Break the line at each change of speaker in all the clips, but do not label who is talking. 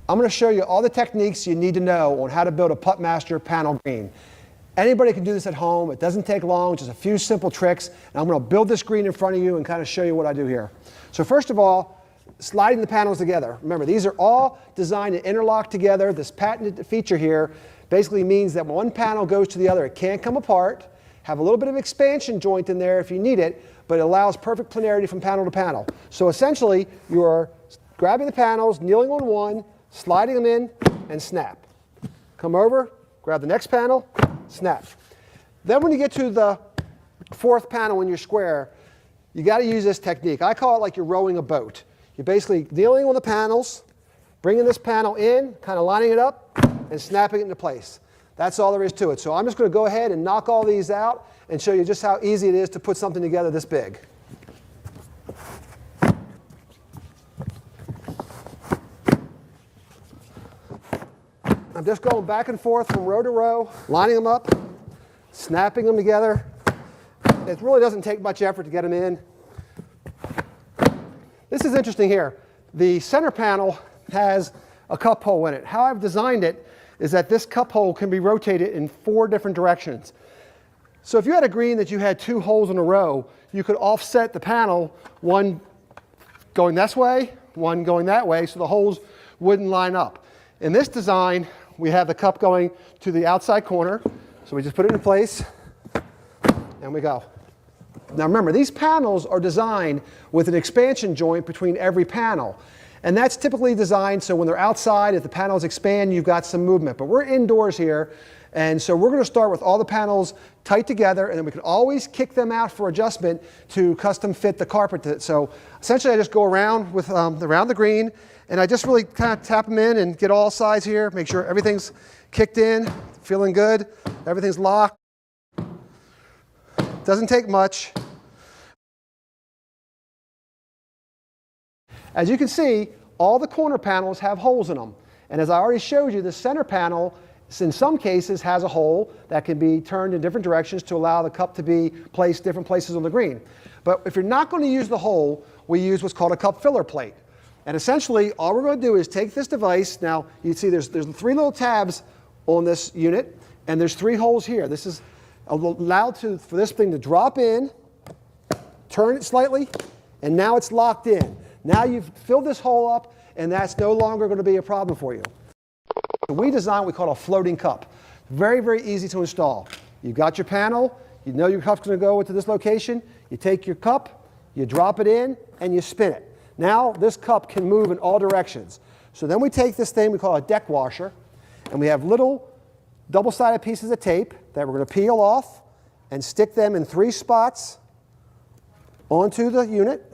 I'm going to show you all the techniques you need to know on how to build a Puttmaster panel green. Anybody can do this at home. It doesn't take long, just a few simple tricks. And I'm going to build this green in front of you and kind of show you what I do here. So first of all, sliding the panels together. Remember, these are all designed to interlock together. This patented feature here basically means that when one panel goes to the other, it can't come apart. Have a little bit of expansion joint in there if you need it, but it allows perfect planarity from panel to panel. So essentially, you're grabbing the panels, kneeling on one, sliding them in, and snap. Come over, grab the next panel, snap. Then when you get to the fourth panel in your square, you got to use this technique. I call it like you're rowing a boat. You're basically kneeling on the panels, bringing this panel in, kind of lining it up, and snapping it into place. That's all there is to it. So I'm just going to go ahead and knock all these out and show you just how easy it is to put something together this big. I'm just going back and forth from row to row, lining them up, snapping them together. It really doesn't take much effort to get them in. This is interesting here. The center panel has a cup hole in it. How I've designed it is that this cup hole can be rotated in 4 different directions. So if you had a green that you had 2 holes in a row, you could offset the panel, one going this way, one going that way, so the holes wouldn't line up. In this design, we have the cup going to the outside corner. So we just put it in place, and we go. Now remember, these panels are designed with an expansion joint between every panel. And that's typically designed so when they're outside, if the panels expand, you've got some movement. But we're indoors here, and so we're going to start with all the panels tight together, and then we can always kick them out for adjustment to custom fit the carpet. So essentially I just go around with around the green, and I just really kind of tap them in and get all sides here, make sure everything's kicked in, feeling good, everything's locked. Doesn't take much. As you can see, all the corner panels have holes in them. And as I already showed you, the center panel, in some cases, has a hole that can be turned in different directions to allow the cup to be placed different places on the green. But if you're not going to use the hole, we use what's called a cup filler plate. And essentially, all we're going to do is take this device. Now, you see there's 3 little tabs on this unit, and there's 3 holes here. This is allowed for this thing to drop in, turn it slightly, and now it's locked in. Now you've filled this hole up, and that's no longer going to be a problem for you. We designed what we call a floating cup. Very, very easy to install. You've got your panel. You know your cup's going to go into this location. You take your cup, you drop it in, and you spin it. Now this cup can move in all directions. So then we take this thing we call a deck washer, and we have little double-sided pieces of tape that we're going to peel off and stick them in 3 spots onto the unit.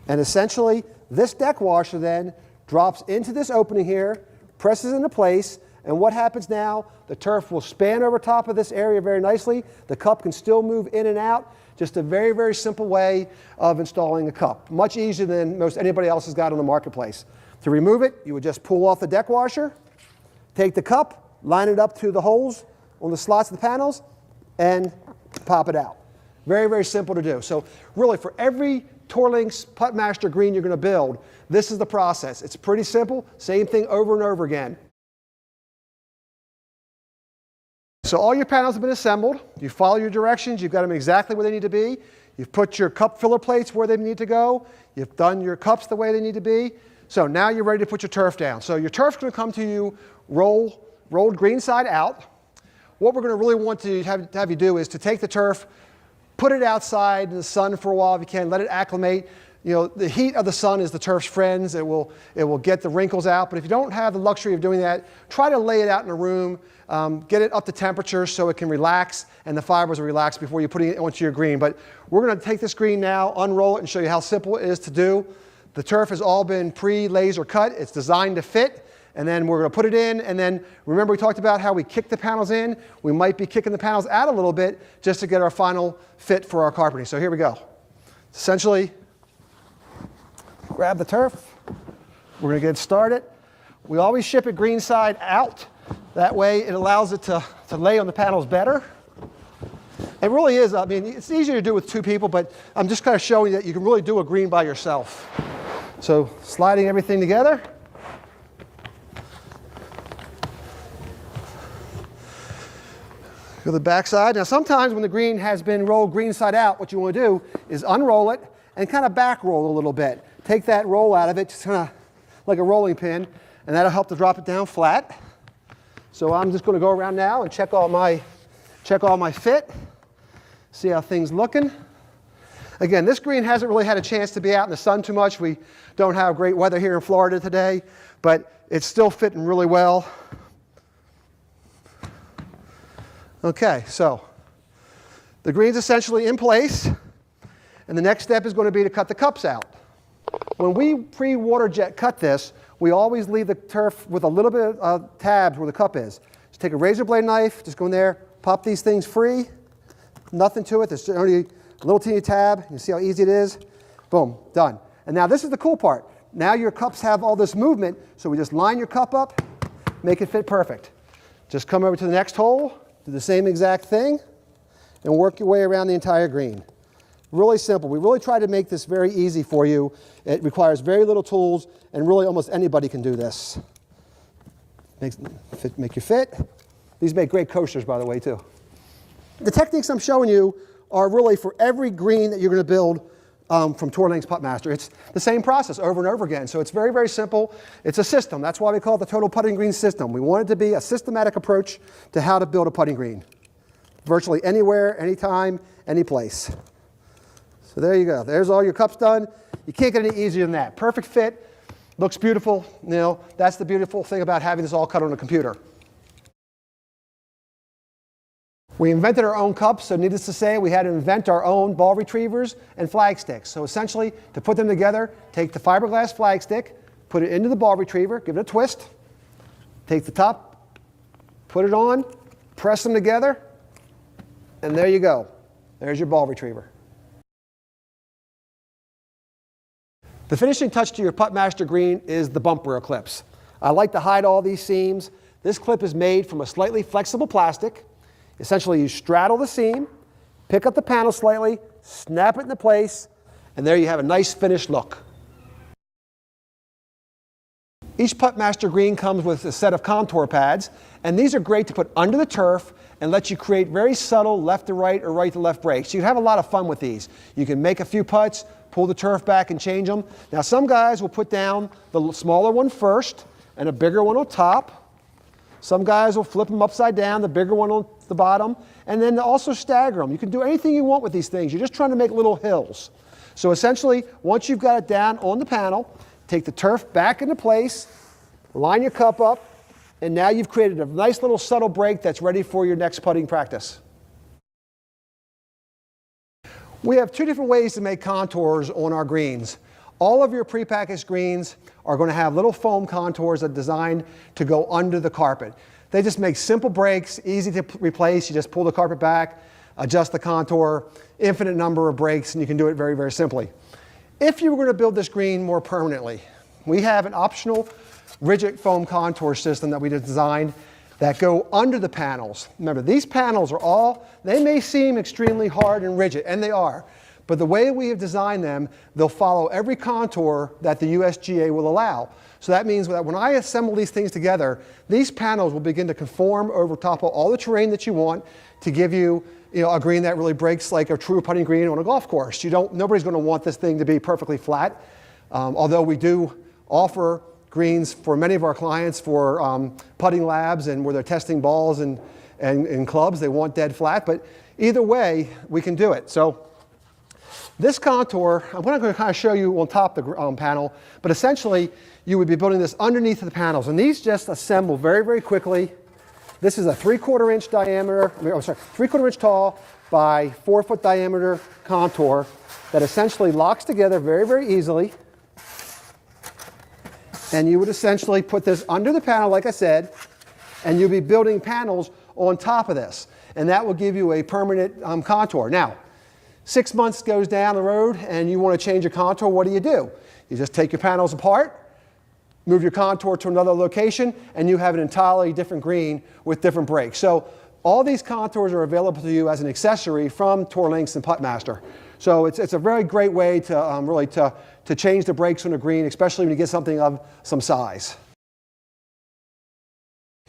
And essentially, this deck washer then drops into this opening here, presses into place, and what happens now? The turf will span over top of this area very nicely. The cup can still move in and out. Just a very, very simple way of installing a cup. Much easier than most anybody else has got on the marketplace. To remove it, you would just pull off the deck washer, take the cup, line it up to the holes on the slots of the panels, and pop it out. Very, very simple to do. So really, for every Torlinks Puttmaster green you're going to build, this is the process. It's pretty simple. Same thing over and over again. So all your panels have been assembled. You follow your directions. You've got them exactly where they need to be. You've put your cup filler plates where they need to go. You've done your cups the way they need to be. So now you're ready to put your turf down. So your turf's going to come to you rolled green side out. What we're going to really want to have you do is to take the turf, put it outside in the sun for a while if you can, let it acclimate. You know, the heat of the sun is the turf's friends. It will get the wrinkles out. But if you don't have the luxury of doing that, try to lay it out in a room, get it up to temperature so it can relax and the fibers will relax before you put it onto your green. But we're going to take this green now, unroll it, and show you how simple it is to do. The turf has all been pre-laser cut. It's designed to fit. And then we're going to put it in, and then remember we talked about how we kick the panels in? We might be kicking the panels out a little bit just to get our final fit for our carpeting. So here we go. Essentially, grab the turf. We're going to get started. We always ship it green side out. That way it allows it to lay on the panels better. It really is, I mean, it's easier to do with 2 people, but I'm just kind of showing you that you can really do a green by yourself. So sliding everything together. to the back side. Now sometimes when the green has been rolled green side out, what you want to do is unroll it and kind of back roll a little bit. Take that roll out of it, just kind of like a rolling pin, and that'll help to drop it down flat. So I'm just going to go around now and check all my fit, see how things looking. Again, this green hasn't really had a chance to be out in the sun too much. We don't have great weather here in Florida today, but it's still fitting really well. Okay, so the green's essentially in place, and the next step is going to be to cut the cups out. When we pre-water jet cut this, we always leave the turf with a little bit of tabs where the cup is. Just take a razor blade knife, just go in there, pop these things free, nothing to it, there's only a little teeny tab. You see how easy it is? Boom, done. And now this is the cool part. Now your cups have all this movement, so we just line your cup up, make it fit perfect. Just come over to the next hole, do the same exact thing, and work your way around the entire green. Really simple. We really try to make this very easy for you. It requires very little tools, and really almost anybody can do this. Make your fit. These make great coasters, by the way, too. The techniques I'm showing you are really for every green that you're going to build from Tour Links Puttmaster. It's the same process over and over again. So it's very, very simple. It's a system. That's why we call it the Total Putting Green System. We want it to be a systematic approach to how to build a putting green. Virtually anywhere, anytime, any place. So there you go. There's all your cups done. You can't get any easier than that. Perfect fit. Looks beautiful. You know, that's the beautiful thing about having this all cut on a computer. We invented our own cups, so needless to say, we had to invent our own ball retrievers and flag sticks. So essentially, to put them together, take the fiberglass flag stick, put it into the ball retriever, give it a twist, take the top, put it on, press them together, and there you go. There's your ball retriever. The finishing touch to your Puttmaster green is the bump rail clips. I like to hide all these seams. This clip is made from a slightly flexible plastic. Essentially, you straddle the seam, pick up the panel slightly, snap it into place, and there you have a nice finished look. Each Puttmaster green comes with a set of contour pads, and these are great to put under the turf and let you create very subtle left to right or right to left breaks. You can have a lot of fun with these. You can make a few putts, pull the turf back and change them. Now some guys will put down the smaller one first and a bigger one on top. Some guys will flip them upside down, the bigger one on the bottom, and then also stagger them. You can do anything you want with these things. You're just trying to make little hills. So essentially, once you've got it down on the panel, take the turf back into place, line your cup up, and now you've created a nice little subtle break that's ready for your next putting practice. We have two different ways to make contours on our greens. All of your prepackaged greens are going to have little foam contours that are designed to go under the carpet. They just make simple breaks, easy to replace. You just pull the carpet back, adjust the contour, infinite number of breaks, and you can do it very, very simply. If you were going to build this green more permanently, we have an optional rigid foam contour system that we designed that go under the panels. Remember, these panels are all, they may seem extremely hard and rigid, and they are. But the way we have designed them, they'll follow every contour that the USGA will allow. So that means that when I assemble these things together, these panels will begin to conform over top of all the terrain that you want to give you, a green that really breaks like a true putting green on a golf course. Nobody's going to want this thing to be perfectly flat, although we do offer greens for many of our clients for putting labs and where they're testing balls and clubs. They want dead flat, but either way, we can do it. So this contour, I'm going to kind of show you on top of the panel, but essentially you would be building this underneath the panels, and these just assemble very, very quickly. This is a 3/4 inch diameter, 3/4 inch tall by 4 foot diameter contour that essentially locks together very, very easily. And you would essentially put this under the panel, like I said, and you'll be building panels on top of this, and that will give you a permanent contour. Now, 6 months goes down the road and you want to change your contour, what do? You just take your panels apart, move your contour to another location, and you have an entirely different green with different breaks. So all these contours are available to you as an accessory from Tour Links and Puttmaster. So it's a very great way to really to change the breaks on a green, especially when you get something of some size.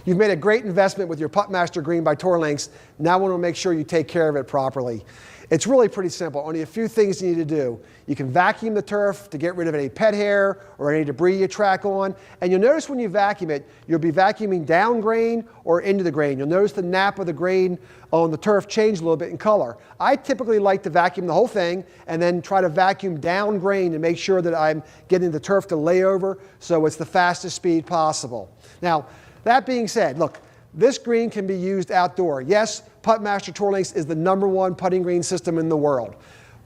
You've made a great investment with your Puttmaster green by Tour Links. Now we want to make sure you take care of it properly. It's really pretty simple. Only a few things you need to do. You can vacuum the turf to get rid of any pet hair or any debris you track on. And you'll notice when you vacuum it, you'll be vacuuming down grain or into the grain. You'll notice the nap of the grain on the turf change a little bit in color. I typically like to vacuum the whole thing and then try to vacuum down grain to make sure that I'm getting the turf to lay over so it's the fastest speed possible. Now, that being said, look, this green can be used outdoor. Yes, Puttmaster Tour Links is the #1 putting green system in the world.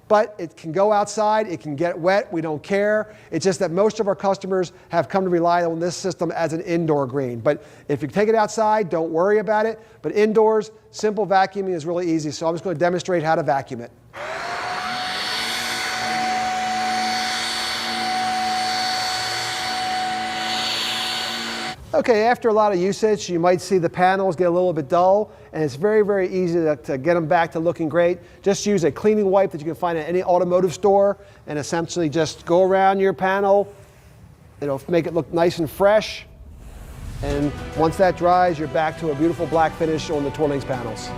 But it can go outside, it can get wet, we don't care. It's just that most of our customers have come to rely on this system as an indoor green. But if you take it outside, don't worry about it. But indoors, simple vacuuming is really easy. So I'm just going to demonstrate how to vacuum it. Okay, after a lot of usage, you might see the panels get a little bit dull, and it's very, very easy to get them back to looking great. Just use a cleaning wipe that you can find at any automotive store, and essentially just go around your panel. It'll make it look nice and fresh, and once that dries, you're back to a beautiful black finish on the Tour Links panels.